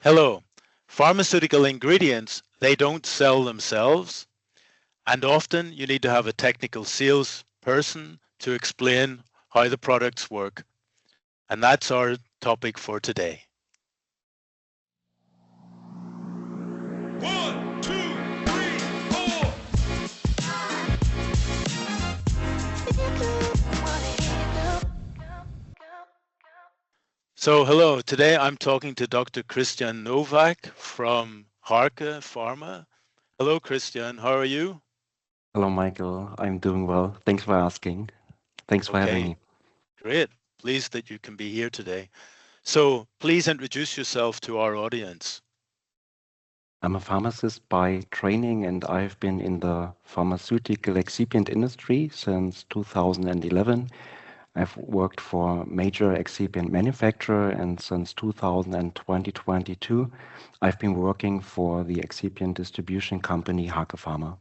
Hello. Pharmaceutical ingredients, they don't sell themselves, and often you need to have a technical sales person to explain how the products work. And that's our topic for today. 1, 2, 3, 4. So hello, today I'm talking to Dr. Christian Nowak from Harke Pharma. Hello, Christian, how are you? Hello, Michael. I'm doing well. Thanks for asking. Thanks for having me. Great. Pleased that you can be here today. So please introduce yourself to our audience. I'm a pharmacist by training, and I've been in the pharmaceutical excipient industry since 2011. I've worked for a major excipient manufacturer, and since 2022, I've been working for the excipient distribution company Harke Pharma.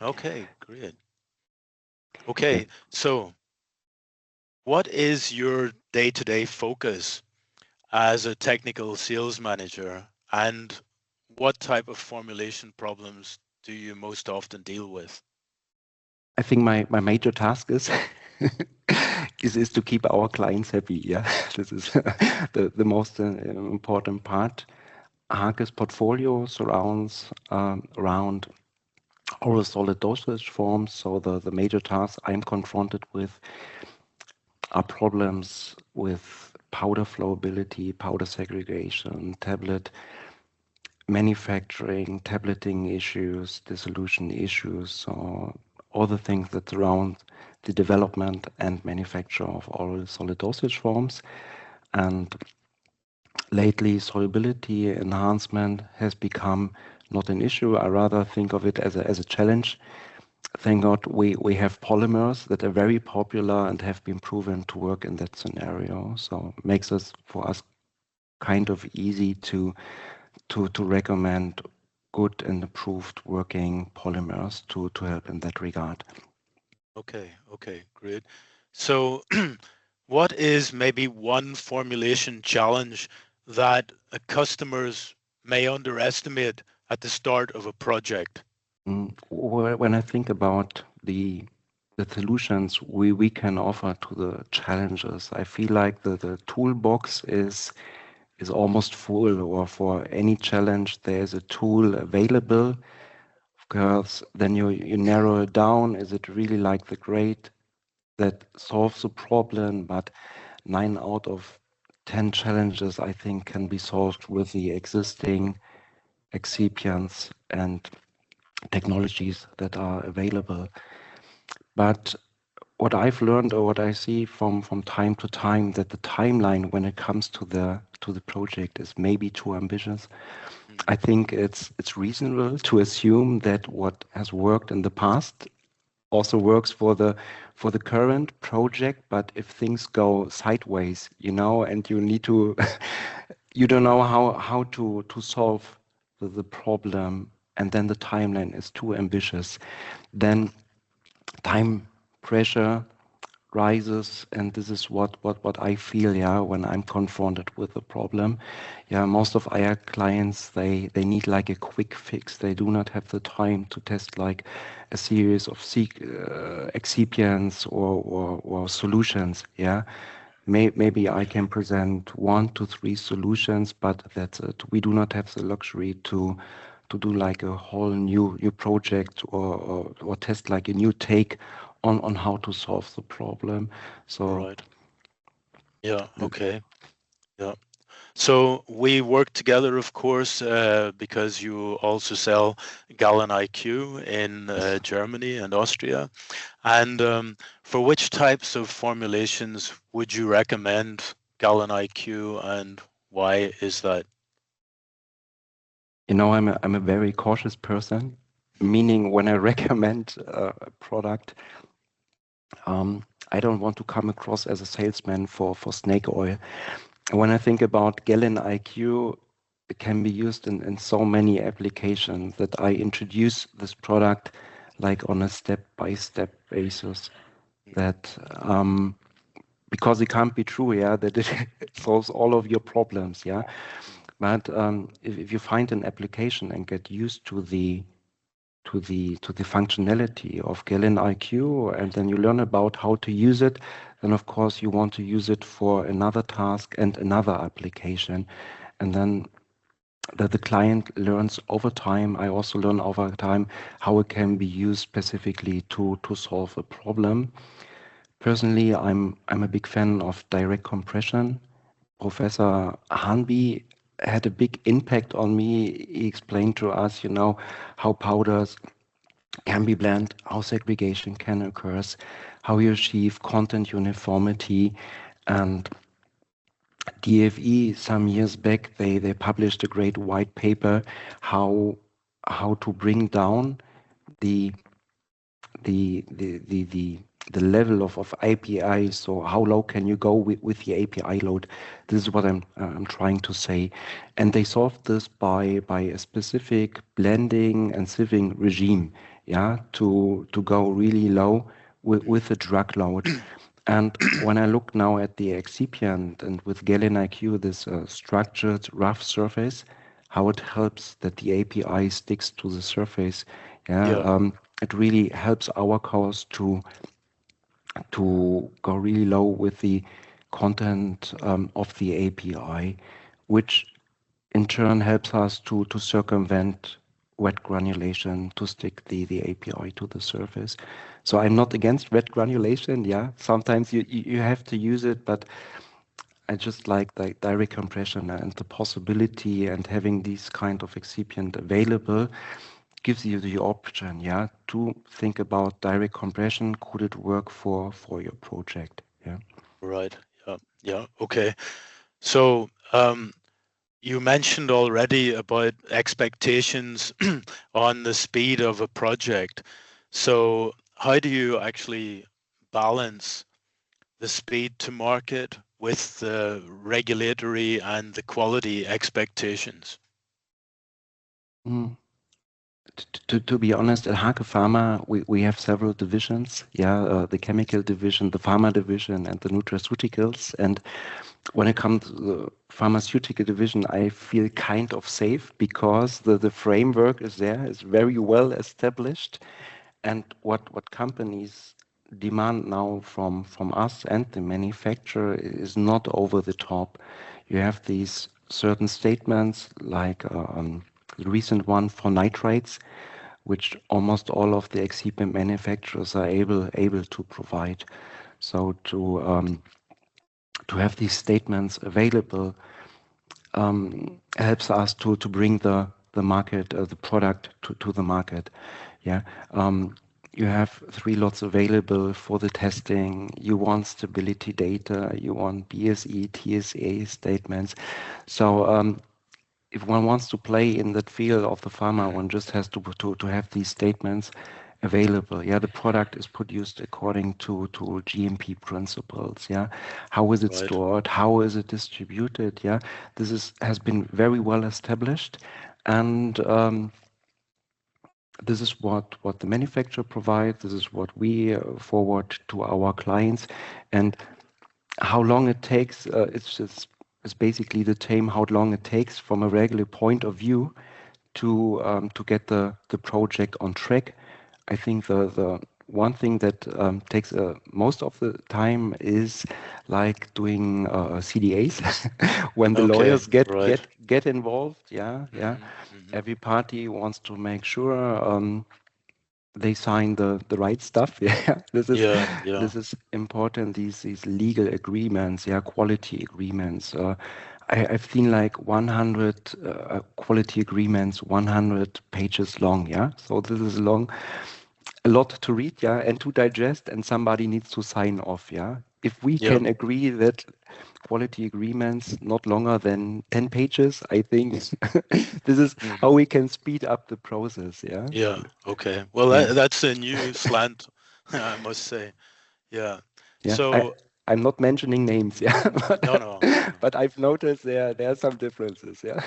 Okay, great. Okay, so what is your day-to-day focus as a technical sales manager, and what type of formulation problems do you most often deal with? I think my major task is is to keep our clients happy. Yeah, this is the most important part. Harke's portfolio surrounds around oral solid dosage forms. So the major tasks I'm confronted with are problems with powder flowability, powder segregation, tablet manufacturing, tableting issues, dissolution issues, so all the things that surround the development and manufacture of oral solid dosage forms. And lately, solubility enhancement has become not an issue. I rather think of it as a challenge. Thank God we have polymers that are very popular and have been proven to work in that scenario. So it makes us, for us, kind of easy to recommend good and approved working polymers to help in that regard. Okay, great. So what is maybe one formulation challenge that customers may underestimate at the start of a project? When I think about the solutions we can offer to the challenges, I feel like the toolbox is almost full, or for any challenge there's a tool available. Because then you narrow it down. Is it really like the grade that solves the problem? But 9 out of 10 challenges, I think, can be solved with the existing excipients and technologies that are available. But what I've learned, or what I see from time to time, that the timeline when it comes to the project is maybe too ambitious. I think it's reasonable to assume that what has worked in the past also works for the current project. But if things go sideways, and you need to, you don't know how to solve the problem, and then the timeline is too ambitious, then time pressure rises, and this is what I feel, when I'm confronted with a problem. Most of our clients, they need like a quick fix. They do not have the time to test like a series of excipients or solutions. Maybe I can present 1 to 3 solutions, but that's it. We do not have the luxury to do like a whole new project or test like a new take on how to solve the problem. So right. Yeah, okay. Yeah. So we work together, of course, because you also sell galenIQ in Germany and Austria. And for which types of formulations would you recommend galenIQ, and why is that? I'm a very cautious person, meaning when I recommend a product, I don't want to come across as a salesman for snake oil. When I think about galenIQ, it can be used in so many applications that I introduce this product like on a step-by-step basis. That because it can't be true, that it solves all of your problems, But if you find an application and get used to the functionality of galenIQ, and then you learn about how to use it, then of course you want to use it for another task and another application, and then that the client learns over time. I also learn over time how it can be used specifically to solve a problem. Personally, I'm a big fan of direct compression. Professor Hanby had a big impact on me. He explained to us, how powders can be blended, how segregation can occur, how you achieve content uniformity. And DFE some years back, they published a great white paper how to bring down the the the the the, the level of API. So how low can you go with the API load? This is what I'm trying to say. And they solved this by a specific blending and sieving regime, yeah, to go really low with the drug load. And when I look now at the excipient and with galenIQ, this structured rough surface, how it helps that the API sticks to the surface. It really helps our cause to go really low with the content of the API, which in turn helps us to circumvent wet granulation, to stick the API to the surface. So I'm not against wet granulation. Yeah, sometimes you have to use it, but I just like the direct compression and the possibility, and having these kind of excipient available gives you the option, yeah, to think about direct compression. Could it work for your project? Yeah. Right. Yeah. Yeah. Okay. So you mentioned already about expectations on the speed of a project. So how do you actually balance the speed to market with the regulatory and the quality expectations? Mm. To be honest, at Harke Pharma, we have several divisions. Yeah, the chemical division, the pharma division, and the nutraceuticals. And when it comes to the pharmaceutical division, I feel kind of safe because the framework is there, is very well established. And what companies demand now from us and the manufacturer is not over the top. You have these certain statements like the recent one for nitrates, which almost all of the excipient manufacturers are able to provide. So to have these statements available helps us to bring the market, the product to the market. Yeah. You have 3 lots available for the testing. You want stability data. You want BSE, TSA statements. So if one wants to play in that field of the pharma, one just has to have these statements available. Yeah, the product is produced according to GMP principles. Yeah, how is it stored? How is it distributed? Yeah, this has been very well established, and this is what the manufacturer provides. This is what we forward to our clients, and how long it takes. It's basically the time how long it takes from a regular point of view to get the project on track. I think the one thing that takes most of the time is like doing CDAs when the lawyers get involved. Yeah, yeah. Every party wants to make sure they sign the right stuff. Yeah, this is important. These legal agreements, yeah, quality agreements. I've seen like 100 quality agreements, 100 pages long. Yeah, so this is long, a lot to read. Yeah, and to digest, and somebody needs to sign off. Yeah, if we can agree that quality agreements not longer than 10 pages, I think this is how we can speed up the process. Yeah. Yeah. Okay. Well, that's a new slant, I must say. Yeah. Yeah. So I'm not mentioning names. Yeah. no. But I've noticed there are some differences. Yeah.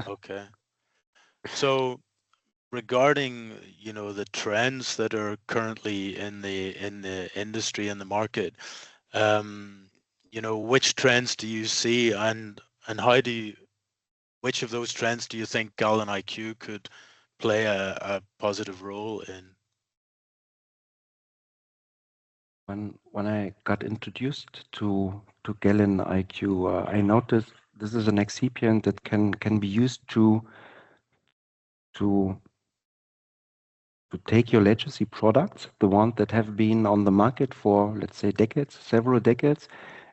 Okay. So regarding, the trends that are currently in the industry and the market, which trends do you see, and how do which of those trends do you think galenIQ could play a positive role in? When I got introduced to galenIQ, I noticed this is an excipient that can be used to take your legacy products, the ones that have been on the market for, let's say, decades, several decades,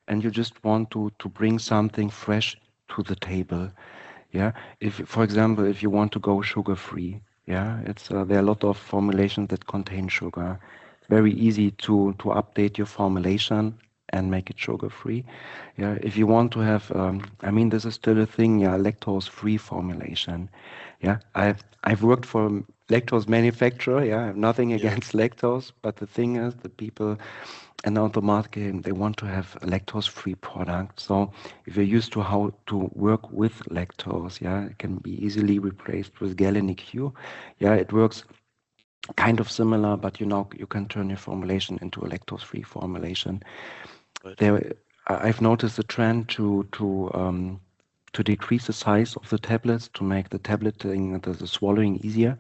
and you just want to bring something fresh to the table. Yeah, if for example, if you want to go sugar free, yeah, it's there are a lot of formulations that contain sugar. It's very easy to update your formulation and make it sugar free. Yeah, if you want to have, I mean, this is still a thing. Yeah, lactose free formulation. Yeah, I've worked for a lactose manufacturer. Yeah, I have nothing Yeah, against lactose, but the thing is, the people and on the market they want to have a lactose-free product. So if you're used to how to work with lactose, yeah, it can be easily replaced with galenIQ. Yeah, it works kind of similar, but you know you can turn your formulation into a lactose-free formulation. but There, I've noticed a trend to decrease the size of the tablets to make the tableting, the swallowing easier.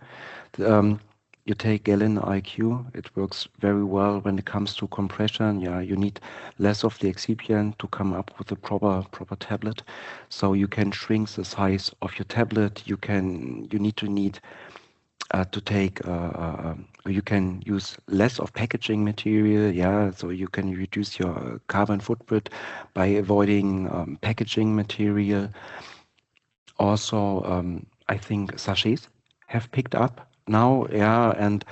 Um, you take galenIQ, it works very well when it comes to compression. Yeah, you need less of the excipient to come up with a proper tablet. So you can shrink the size of your tablet. You need to take you can use less of packaging material. Yeah, so you can reduce your carbon footprint by avoiding packaging material. Also, I think sachets have picked up now, yeah, and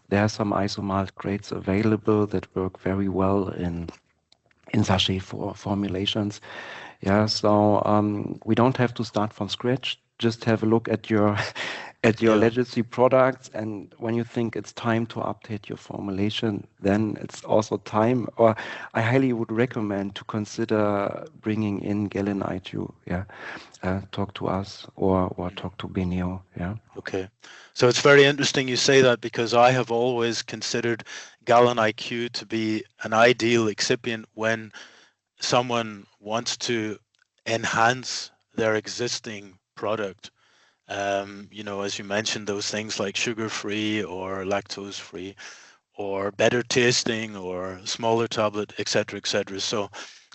there are some isomalt grades available that work very well in sachet for formulations. Yeah, so we don't have to start from scratch. Just have a look at your at your yeah, legacy products, and when you think it's time to update your formulation, then it's also time. Or I highly would recommend to consider bringing in galenIQ. Yeah, talk to us or mhm, talk to Benio. Yeah. okay. So it's very interesting you say that because I have always considered galenIQ to be an ideal excipient when someone wants to enhance their existing product. As you mentioned, those things like sugar-free or lactose-free, or better tasting, or smaller tablet, etc., etc. So,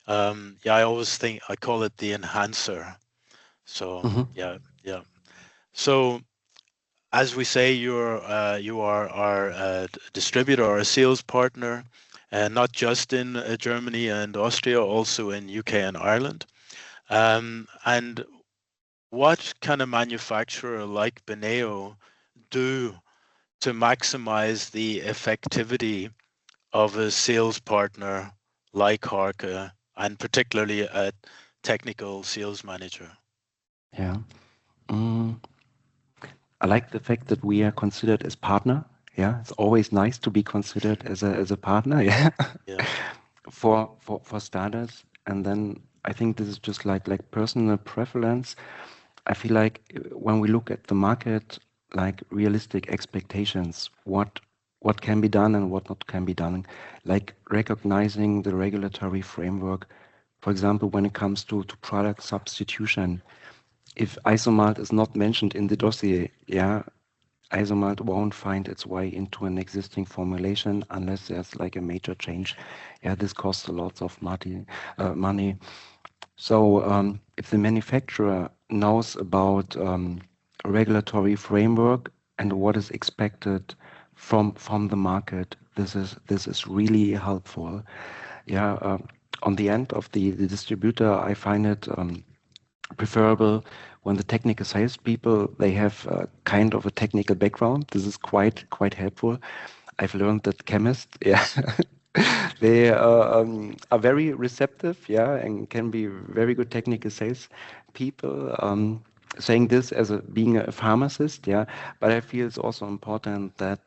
yeah, I always think I call it the enhancer. So, Hmm. yeah, yeah. So, as we say, you are our distributor or a sales partner, and not just in Germany and Austria, also in UK and Ireland. And what can a manufacturer like Beneo do to maximize the effectivity of a sales partner like Harke, and particularly a technical sales manager? Yeah. Mm, I like the fact that we are considered as partner. Yeah, it's always nice to be considered as a partner. Yeah. Yeah. For starters, and then I think this is just like personal preference. I feel like when we look at the market, like realistic expectations, what can be done and what not can be done, like recognizing the regulatory framework. For example, when it comes to product substitution, if isomalt is not mentioned in the dossier, yeah, isomalt won't find its way into an existing formulation unless there's like a major change. Yeah, this costs a lot of money. So if the manufacturer knows about a regulatory framework and what is expected from the market, this is really helpful. Yeah, on the end of the distributor, I find it preferable when the technical salespeople they have kind of a technical background. This is quite helpful. I've learned that chemists, yeah, they are very receptive, yeah, and can be very good technical sales people. Saying this as being a pharmacist, yeah, but I feel it's also important that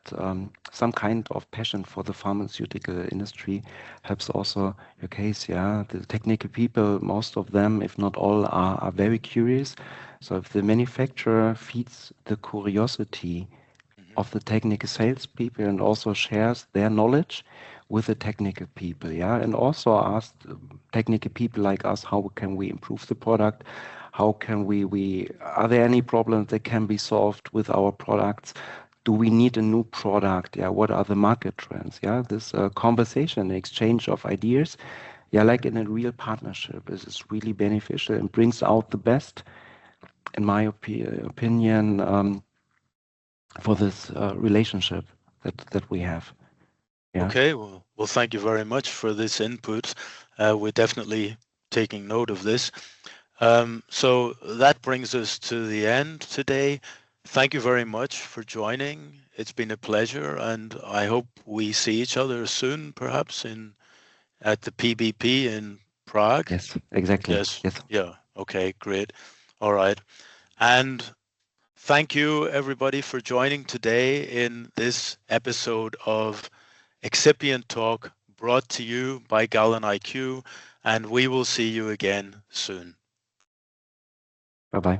some kind of passion for the pharmaceutical industry helps also your case, yeah. The technical people, most of them, if not all, are very curious. So if the manufacturer feeds the curiosity Mhm. of the technical salespeople and also shares their knowledge with the technical people, yeah, and also ask technical people like us how can we improve the product, How can we are there any problems that can be solved with our products? Do we need a new product? Yeah, what are the market trends? Yeah, this conversation, exchange of ideas, yeah, like in a real partnership, is really beneficial and brings out the best, in my opinion, for this relationship that we have. Yeah. Okay, well, thank you very much for this input. We're definitely taking note of this. So that brings us to the end today. Thank you very much for joining. It's been a pleasure, and I hope we see each other soon, perhaps at the PBP in Prague. Yes, exactly. Yes. Yes. Yeah. Okay, great. All right. And thank you, everybody, for joining today in this episode of Excipient Talk, brought to you by galenIQ, and we will see you again soon. Bye-bye.